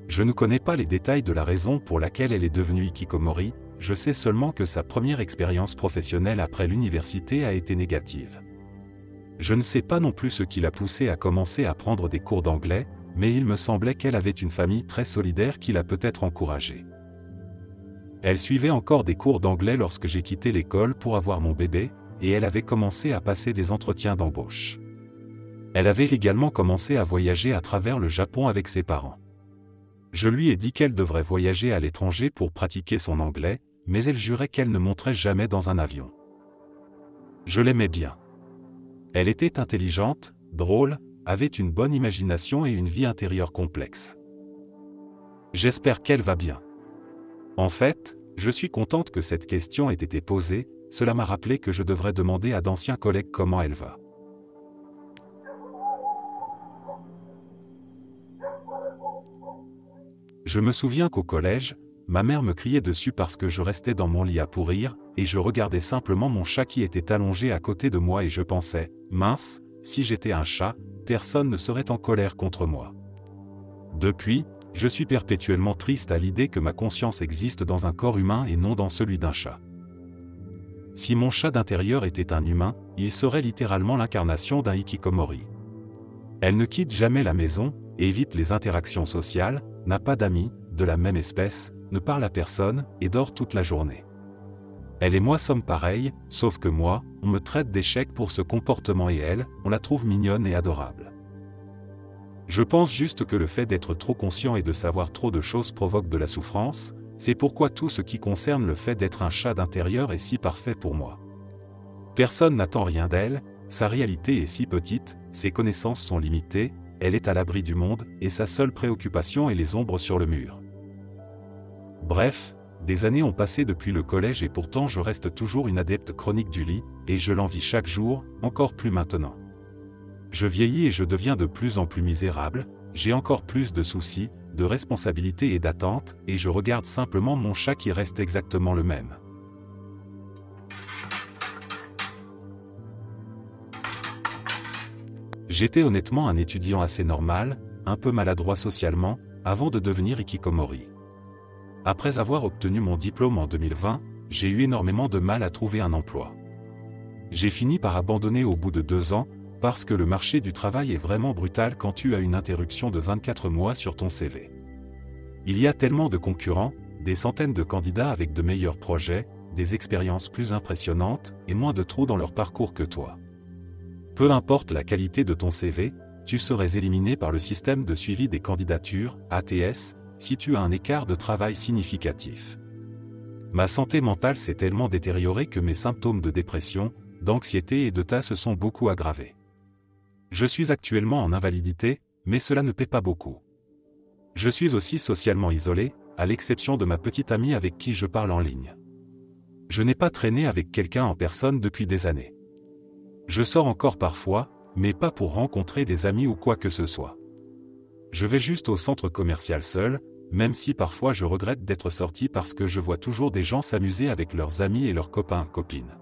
Je ne connais pas les détails de la raison pour laquelle elle est devenue hikikomori, je sais seulement que sa première expérience professionnelle après l'université a été négative. Je ne sais pas non plus ce qui l'a poussée à commencer à prendre des cours d'anglais, mais il me semblait qu'elle avait une famille très solidaire qui l'a peut-être encouragée. Elle suivait encore des cours d'anglais lorsque j'ai quitté l'école pour avoir mon bébé, et elle avait commencé à passer des entretiens d'embauche. Elle avait également commencé à voyager à travers le Japon avec ses parents. Je lui ai dit qu'elle devrait voyager à l'étranger pour pratiquer son anglais, mais elle jurait qu'elle ne monterait jamais dans un avion. Je l'aimais bien. Elle était intelligente, drôle, avait une bonne imagination et une vie intérieure complexe. J'espère qu'elle va bien. En fait, je suis contente que cette question ait été posée, cela m'a rappelé que je devrais demander à d'anciens collègues comment elle va. Je me souviens qu'au collège, ma mère me criait dessus parce que je restais dans mon lit à pourrir, et je regardais simplement mon chat qui était allongé à côté de moi et je pensais, mince, si j'étais un chat, personne ne serait en colère contre moi. Depuis, je suis perpétuellement triste à l'idée que ma conscience existe dans un corps humain et non dans celui d'un chat. Si mon chat d'intérieur était un humain, il serait littéralement l'incarnation d'un hikikomori. Elle ne quitte jamais la maison, évite les interactions sociales, n'a pas d'amis, de la même espèce, ne parle à personne, et dort toute la journée. Elle et moi sommes pareils, sauf que moi, on me traite d'échec pour ce comportement et elle, on la trouve mignonne et adorable. Je pense juste que le fait d'être trop conscient et de savoir trop de choses provoque de la souffrance, c'est pourquoi tout ce qui concerne le fait d'être un chat d'intérieur est si parfait pour moi. Personne n'attend rien d'elle, sa réalité est si petite, ses connaissances sont limitées, elle est à l'abri du monde, et sa seule préoccupation est les ombres sur le mur. Bref, des années ont passé depuis le collège et pourtant je reste toujours une adepte chronique du lit, et je l'envie chaque jour, encore plus maintenant. Je vieillis et je deviens de plus en plus misérable, j'ai encore plus de soucis, de responsabilités et d'attentes, et je regarde simplement mon chat qui reste exactement le même. J'étais honnêtement un étudiant assez normal, un peu maladroit socialement, avant de devenir hikikomori. Après avoir obtenu mon diplôme en 2020, j'ai eu énormément de mal à trouver un emploi. J'ai fini par abandonner au bout de 2 ans, parce que le marché du travail est vraiment brutal quand tu as une interruption de 24 mois sur ton CV. Il y a tellement de concurrents, des centaines de candidats avec de meilleurs projets, des expériences plus impressionnantes et moins de trous dans leur parcours que toi. Peu importe la qualité de ton CV, tu serais éliminé par le système de suivi des candidatures, ATS, si tu as un écart de travail significatif. Ma santé mentale s'est tellement détériorée que mes symptômes de dépression, d'anxiété et de tas se sont beaucoup aggravés. Je suis actuellement en invalidité, mais cela ne paie pas beaucoup. Je suis aussi socialement isolé, à l'exception de ma petite amie avec qui je parle en ligne. Je n'ai pas traîné avec quelqu'un en personne depuis des années. Je sors encore parfois, mais pas pour rencontrer des amis ou quoi que ce soit. Je vais juste au centre commercial seul, même si parfois je regrette d'être sorti parce que je vois toujours des gens s'amuser avec leurs amis et leurs copains-copines.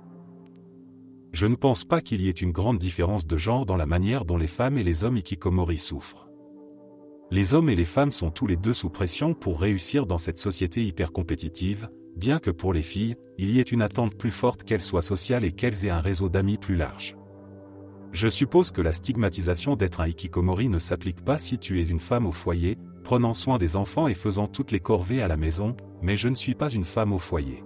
Je ne pense pas qu'il y ait une grande différence de genre dans la manière dont les femmes et les hommes hikikomori souffrent. Les hommes et les femmes sont tous les deux sous pression pour réussir dans cette société hyper compétitive, bien que pour les filles, il y ait une attente plus forte qu'elles soient sociales et qu'elles aient un réseau d'amis plus large. Je suppose que la stigmatisation d'être un hikikomori ne s'applique pas si tu es une femme au foyer, prenant soin des enfants et faisant toutes les corvées à la maison, mais je ne suis pas une femme au foyer.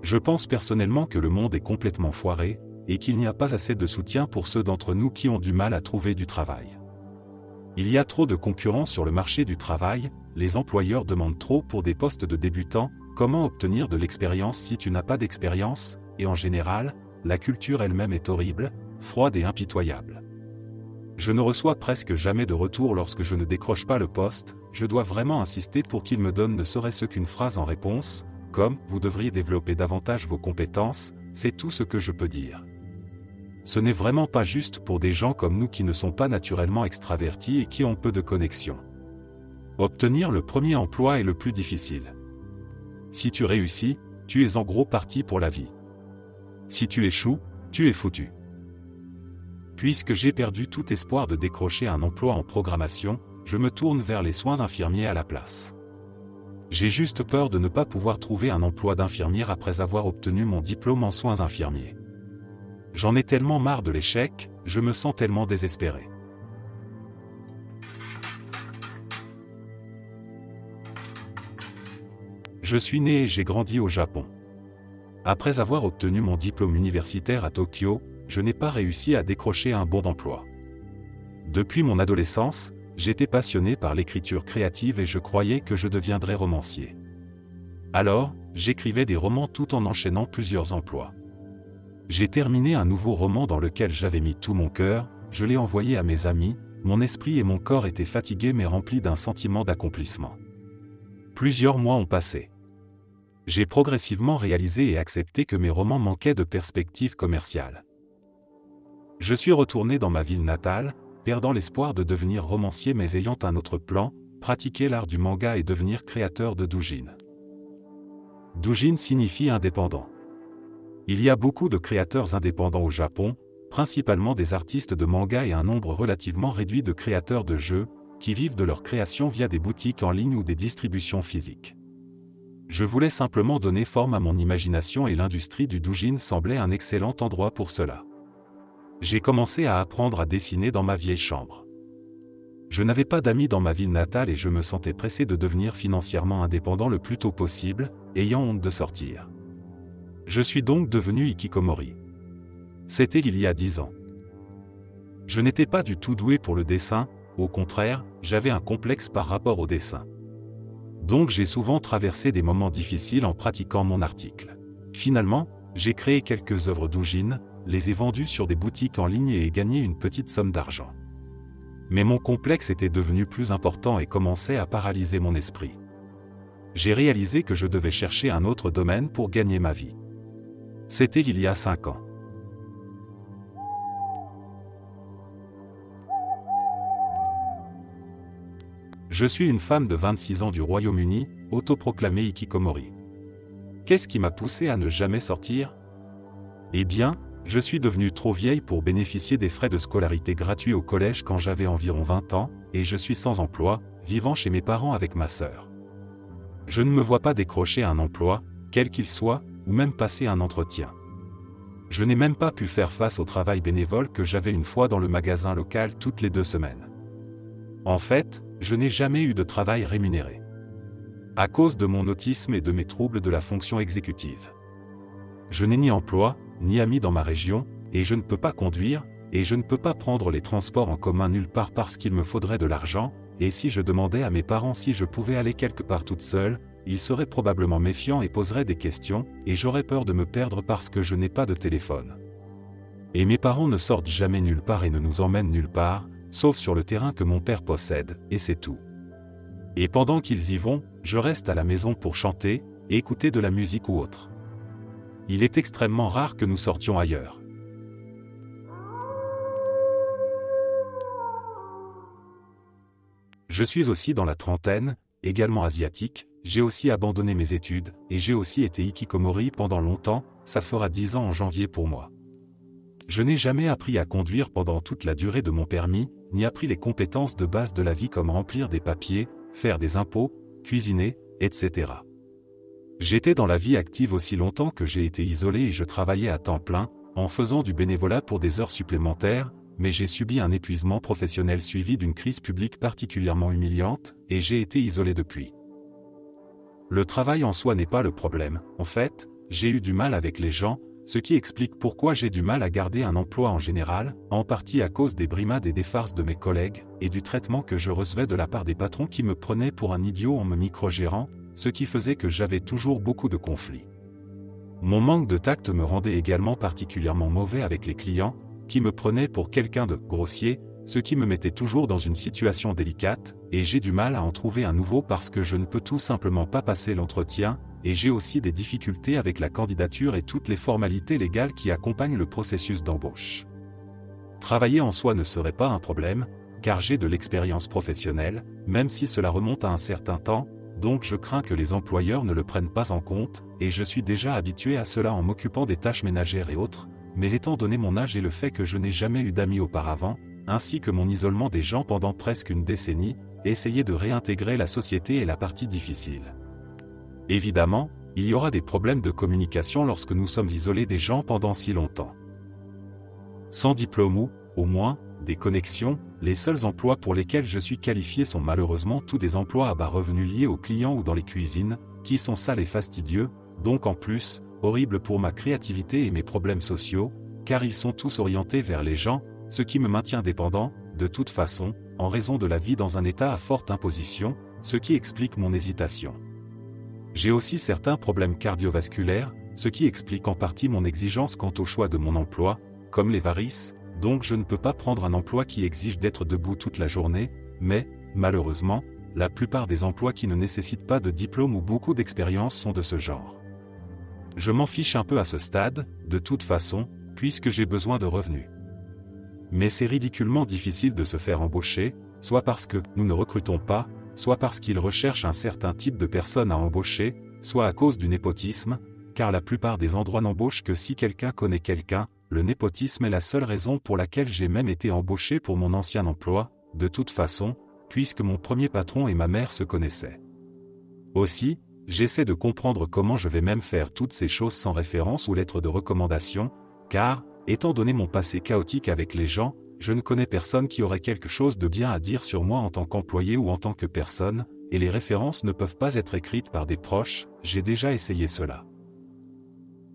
Je pense personnellement que le monde est complètement foiré, et qu'il n'y a pas assez de soutien pour ceux d'entre nous qui ont du mal à trouver du travail. Il y a trop de concurrence sur le marché du travail, les employeurs demandent trop pour des postes de débutants, comment obtenir de l'expérience si tu n'as pas d'expérience, et en général, la culture elle-même est horrible, froide et impitoyable. Je ne reçois presque jamais de retour lorsque je ne décroche pas le poste, je dois vraiment insister pour qu'ils me donnent ne serait-ce qu'une phrase en réponse, comme « vous devriez développer davantage vos compétences », c'est tout ce que je peux dire. Ce n'est vraiment pas juste pour des gens comme nous qui ne sont pas naturellement extravertis et qui ont peu de connexion. Obtenir le premier emploi est le plus difficile. Si tu réussis, tu es en gros parti pour la vie. Si tu échoues, tu es foutu. Puisque j'ai perdu tout espoir de décrocher un emploi en programmation, je me tourne vers les soins infirmiers à la place. J'ai juste peur de ne pas pouvoir trouver un emploi d'infirmière après avoir obtenu mon diplôme en soins infirmiers. J'en ai tellement marre de l'échec, je me sens tellement désespéré. Je suis né et j'ai grandi au Japon. Après avoir obtenu mon diplôme universitaire à Tokyo, je n'ai pas réussi à décrocher un bon emploi. Depuis mon adolescence, j'étais passionné par l'écriture créative et je croyais que je deviendrais romancier. Alors, j'écrivais des romans tout en enchaînant plusieurs emplois. J'ai terminé un nouveau roman dans lequel j'avais mis tout mon cœur, je l'ai envoyé à mes amis, mon esprit et mon corps étaient fatigués mais remplis d'un sentiment d'accomplissement. Plusieurs mois ont passé. J'ai progressivement réalisé et accepté que mes romans manquaient de perspectives commerciales. Je suis retourné dans ma ville natale, perdant l'espoir de devenir romancier mais ayant un autre plan, pratiquer l'art du manga et devenir créateur de doujin. Doujin signifie indépendant. Il y a beaucoup de créateurs indépendants au Japon, principalement des artistes de manga et un nombre relativement réduit de créateurs de jeux, qui vivent de leur création via des boutiques en ligne ou des distributions physiques. Je voulais simplement donner forme à mon imagination et l'industrie du doujin semblait un excellent endroit pour cela. J'ai commencé à apprendre à dessiner dans ma vieille chambre. Je n'avais pas d'amis dans ma ville natale et je me sentais pressé de devenir financièrement indépendant le plus tôt possible, ayant honte de sortir. Je suis donc devenu hikikomori. C'était il y a 10 ans. Je n'étais pas du tout doué pour le dessin, au contraire, j'avais un complexe par rapport au dessin. Donc j'ai souvent traversé des moments difficiles en pratiquant mon article. Finalement, j'ai créé quelques œuvres doujin, les ai vendues sur des boutiques en ligne et ai gagné une petite somme d'argent. Mais mon complexe était devenu plus important et commençait à paralyser mon esprit. J'ai réalisé que je devais chercher un autre domaine pour gagner ma vie. C'était il y a 5 ans. Je suis une femme de 26 ans du Royaume-Uni, autoproclamée hikikomori. Qu'est-ce qui m'a poussé à ne jamais sortir? Eh bien, je suis devenue trop vieille pour bénéficier des frais de scolarité gratuits au collège quand j'avais environ 20 ans, et je suis sans emploi, vivant chez mes parents avec ma sœur. Je ne me vois pas décrocher un emploi, quel qu'il soit, ou même passer un entretien. Je n'ai même pas pu faire face au travail bénévole que j'avais une fois dans le magasin local toutes les 2 semaines. En fait, je n'ai jamais eu de travail rémunéré. À cause de mon autisme et de mes troubles de la fonction exécutive. Je n'ai ni emploi, ni amis dans ma région, et je ne peux pas conduire, et je ne peux pas prendre les transports en commun nulle part parce qu'il me faudrait de l'argent, et si je demandais à mes parents si je pouvais aller quelque part toute seule, ils seraient probablement méfiants et poseraient des questions, et j'aurais peur de me perdre parce que je n'ai pas de téléphone. Et mes parents ne sortent jamais nulle part et ne nous emmènent nulle part, sauf sur le terrain que mon père possède, et c'est tout. Et pendant qu'ils y vont, je reste à la maison pour chanter, et écouter de la musique ou autre. Il est extrêmement rare que nous sortions ailleurs. Je suis aussi dans la trentaine, également asiatique, j'ai aussi abandonné mes études, et j'ai aussi été hikikomori pendant longtemps, ça fera 10 ans en janvier pour moi. Je n'ai jamais appris à conduire pendant toute la durée de mon permis, ni appris les compétences de base de la vie comme remplir des papiers, faire des impôts, cuisiner, etc. J'étais dans la vie active aussi longtemps que j'ai été isolé et je travaillais à temps plein, en faisant du bénévolat pour des heures supplémentaires, mais j'ai subi un épuisement professionnel suivi d'une crise publique particulièrement humiliante, et j'ai été isolé depuis. Le travail en soi n'est pas le problème, en fait, j'ai eu du mal avec les gens, ce qui explique pourquoi j'ai du mal à garder un emploi en général, en partie à cause des brimades et des farces de mes collègues, et du traitement que je recevais de la part des patrons qui me prenaient pour un idiot en me microgérant, ce qui faisait que j'avais toujours beaucoup de conflits. Mon manque de tact me rendait également particulièrement mauvais avec les clients, qui me prenaient pour quelqu'un de grossier, ce qui me mettait toujours dans une situation délicate, et j'ai du mal à en trouver un nouveau parce que je ne peux tout simplement pas passer l'entretien, et j'ai aussi des difficultés avec la candidature et toutes les formalités légales qui accompagnent le processus d'embauche. Travailler en soi ne serait pas un problème, car j'ai de l'expérience professionnelle, même si cela remonte à un certain temps, donc je crains que les employeurs ne le prennent pas en compte, et je suis déjà habitué à cela en m'occupant des tâches ménagères et autres, mais étant donné mon âge et le fait que je n'ai jamais eu d'amis auparavant, ainsi que mon isolement des gens pendant presque une décennie, essayer de réintégrer la société est la partie difficile. Évidemment, il y aura des problèmes de communication lorsque nous sommes isolés des gens pendant si longtemps. Sans diplôme ou, au moins, des connexions, les seuls emplois pour lesquels je suis qualifié sont malheureusement tous des emplois à bas revenus liés aux clients ou dans les cuisines, qui sont sales et fastidieux, donc en plus, horribles pour ma créativité et mes problèmes sociaux, car ils sont tous orientés vers les gens, ce qui me maintient dépendant, de toute façon, en raison de la vie dans un état à forte imposition, ce qui explique mon hésitation. J'ai aussi certains problèmes cardiovasculaires, ce qui explique en partie mon exigence quant au choix de mon emploi, comme les varices, donc je ne peux pas prendre un emploi qui exige d'être debout toute la journée, mais, malheureusement, la plupart des emplois qui ne nécessitent pas de diplôme ou beaucoup d'expérience sont de ce genre. Je m'en fiche un peu à ce stade, de toute façon, puisque j'ai besoin de revenus. Mais c'est ridiculement difficile de se faire embaucher, soit parce que nous ne recrutons pas, soit parce qu'ils recherchent un certain type de personnes à embaucher, soit à cause du népotisme, car la plupart des endroits n'embauchent que si quelqu'un connaît quelqu'un. Le népotisme est la seule raison pour laquelle j'ai même été embauché pour mon ancien emploi, de toute façon, puisque mon premier patron et ma mère se connaissaient. Aussi, j'essaie de comprendre comment je vais même faire toutes ces choses sans référence ou lettre de recommandation, car, étant donné mon passé chaotique avec les gens, je ne connais personne qui aurait quelque chose de bien à dire sur moi en tant qu'employé ou en tant que personne, et les références ne peuvent pas être écrites par des proches, j'ai déjà essayé cela.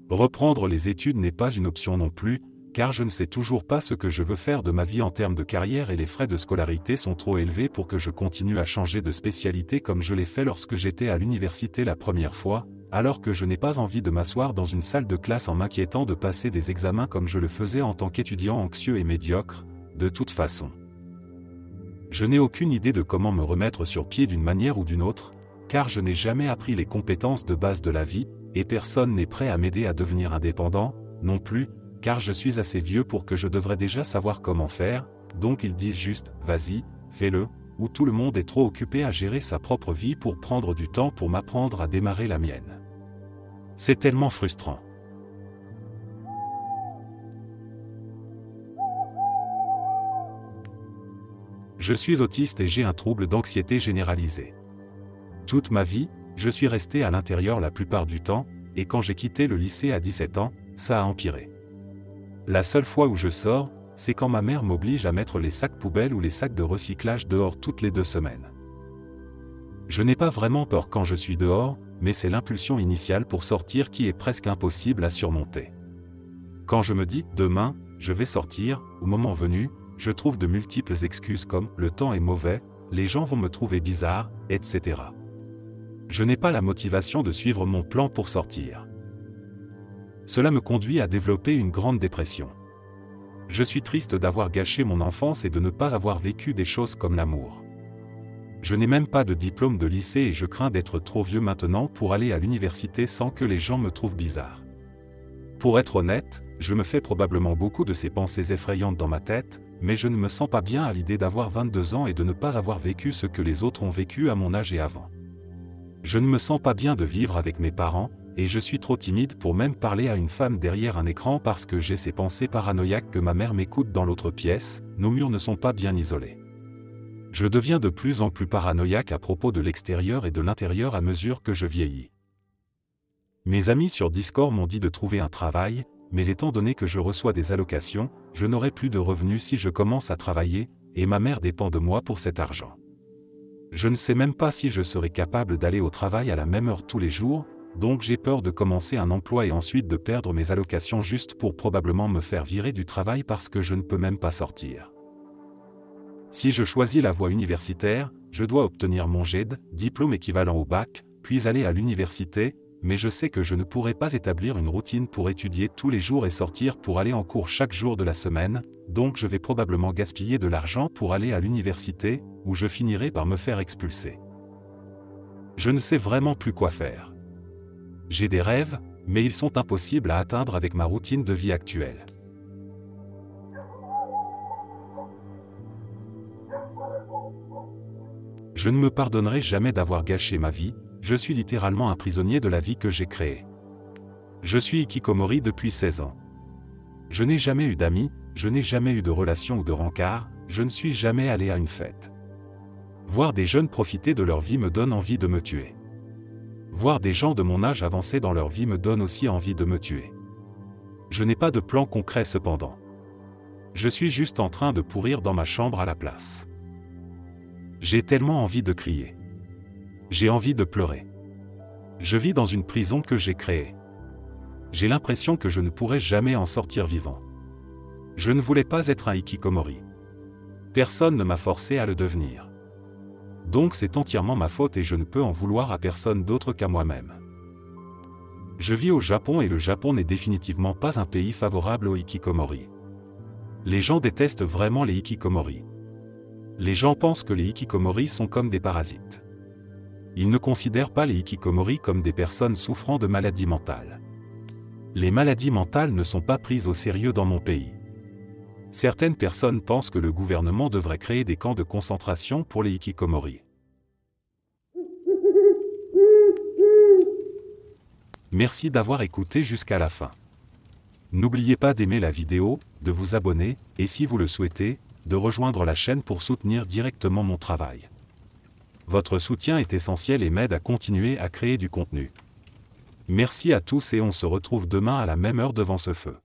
Reprendre les études n'est pas une option non plus, car je ne sais toujours pas ce que je veux faire de ma vie en termes de carrière et les frais de scolarité sont trop élevés pour que je continue à changer de spécialité comme je l'ai fait lorsque j'étais à l'université la première fois, alors que je n'ai pas envie de m'asseoir dans une salle de classe en m'inquiétant de passer des examens comme je le faisais en tant qu'étudiant anxieux et médiocre, de toute façon. Je n'ai aucune idée de comment me remettre sur pied d'une manière ou d'une autre, car je n'ai jamais appris les compétences de base de la vie, et personne n'est prêt à m'aider à devenir indépendant, non plus, car je suis assez vieux pour que je devrais déjà savoir comment faire, donc ils disent juste « vas-y, fais-le », ou tout le monde est trop occupé à gérer sa propre vie pour prendre du temps pour m'apprendre à démarrer la mienne. C'est tellement frustrant. Je suis autiste et j'ai un trouble d'anxiété généralisée. Toute ma vie, je suis resté à l'intérieur la plupart du temps, et quand j'ai quitté le lycée à 17 ans, ça a empiré. La seule fois où je sors, c'est quand ma mère m'oblige à mettre les sacs poubelles ou les sacs de recyclage dehors toutes les 2 semaines. Je n'ai pas vraiment peur quand je suis dehors, mais c'est l'impulsion initiale pour sortir qui est presque impossible à surmonter. Quand je me dis « demain, je vais sortir », au moment venu, je trouve de multiples excuses comme « le temps est mauvais »,« les gens vont me trouver bizarre », etc. Je n'ai pas la motivation de suivre mon plan pour sortir. Cela me conduit à développer une grande dépression. Je suis triste d'avoir gâché mon enfance et de ne pas avoir vécu des choses comme l'amour. Je n'ai même pas de diplôme de lycée et je crains d'être trop vieux maintenant pour aller à l'université sans que les gens me trouvent bizarre. Pour être honnête, je me fais probablement beaucoup de ces pensées effrayantes dans ma tête, mais je ne me sens pas bien à l'idée d'avoir 22 ans et de ne pas avoir vécu ce que les autres ont vécu à mon âge et avant. Je ne me sens pas bien de vivre avec mes parents, et je suis trop timide pour même parler à une femme derrière un écran parce que j'ai ces pensées paranoïaques que ma mère m'écoute dans l'autre pièce, nos murs ne sont pas bien isolés. Je deviens de plus en plus paranoïaque à propos de l'extérieur et de l'intérieur à mesure que je vieillis. Mes amis sur Discord m'ont dit de trouver un travail, mais étant donné que je reçois des allocations, je n'aurai plus de revenus si je commence à travailler, et ma mère dépend de moi pour cet argent. Je ne sais même pas si je serai capable d'aller au travail à la même heure tous les jours, donc j'ai peur de commencer un emploi et ensuite de perdre mes allocations juste pour probablement me faire virer du travail parce que je ne peux même pas sortir. Si je choisis la voie universitaire, je dois obtenir mon GED, diplôme équivalent au bac, puis aller à l'université, mais je sais que je ne pourrai pas établir une routine pour étudier tous les jours et sortir pour aller en cours chaque jour de la semaine, donc je vais probablement gaspiller de l'argent pour aller à l'université, où je finirai par me faire expulser. Je ne sais vraiment plus quoi faire. J'ai des rêves, mais ils sont impossibles à atteindre avec ma routine de vie actuelle. Je ne me pardonnerai jamais d'avoir gâché ma vie, je suis littéralement un prisonnier de la vie que j'ai créée. Je suis hikikomori depuis 16 ans. Je n'ai jamais eu d'amis, je n'ai jamais eu de relation ou de rencard, je ne suis jamais allé à une fête. Voir des jeunes profiter de leur vie me donne envie de me tuer. Voir des gens de mon âge avancer dans leur vie me donne aussi envie de me tuer. Je n'ai pas de plan concret cependant. Je suis juste en train de pourrir dans ma chambre à la place. J'ai tellement envie de crier. J'ai envie de pleurer. Je vis dans une prison que j'ai créée. J'ai l'impression que je ne pourrai jamais en sortir vivant. Je ne voulais pas être un hikikomori. Personne ne m'a forcé à le devenir. Donc c'est entièrement ma faute et je ne peux en vouloir à personne d'autre qu'à moi-même. Je vis au Japon et le Japon n'est définitivement pas un pays favorable aux hikikomori. Les gens détestent vraiment les hikikomori. Les gens pensent que les hikikomori sont comme des parasites. Ils ne considèrent pas les hikikomori comme des personnes souffrant de maladies mentales. Les maladies mentales ne sont pas prises au sérieux dans mon pays. Certaines personnes pensent que le gouvernement devrait créer des camps de concentration pour les hikikomori. Merci d'avoir écouté jusqu'à la fin. N'oubliez pas d'aimer la vidéo, de vous abonner, et si vous le souhaitez, de rejoindre la chaîne pour soutenir directement mon travail. Votre soutien est essentiel et m'aide à continuer à créer du contenu. Merci à tous et on se retrouve demain à la même heure devant ce feu.